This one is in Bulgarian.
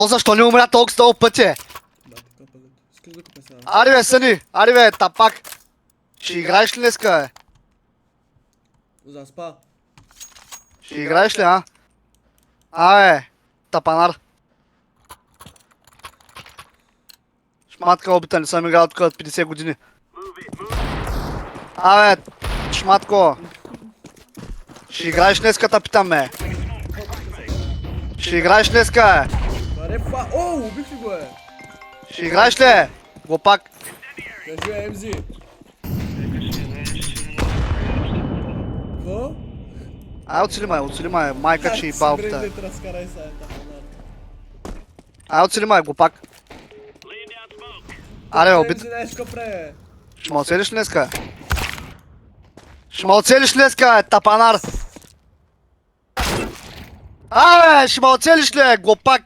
Защо не умря толкова много пъти? Да, така пък. Искаш да купя сега. Ари бе, Съни! Ари бе, тапак! Ще играеш ли днеска, бе? Заспа. Ще играеш ли, а? Абе, тапанар. Шматка обита, не съм играл тук от 50 години. Абе, шматко. Ще играеш днеска, та питам, бе. Ще играеш днеска, бе. Баре фа... О, убих ли го е? Ще играеш ли? Глупак. Кажи я, МЗ. Какво? Ай, оцели май, майка че и балката. Брендет, разкарай сега тапанар. Ай, оцели май, глупак. Аре, обид. МЗ знаеш какво прави? Ще ме оцелиш ли днеска? Ще ме оцелиш ли днеска, тапанар? Абе, ще ме оцелиш ли, глупак?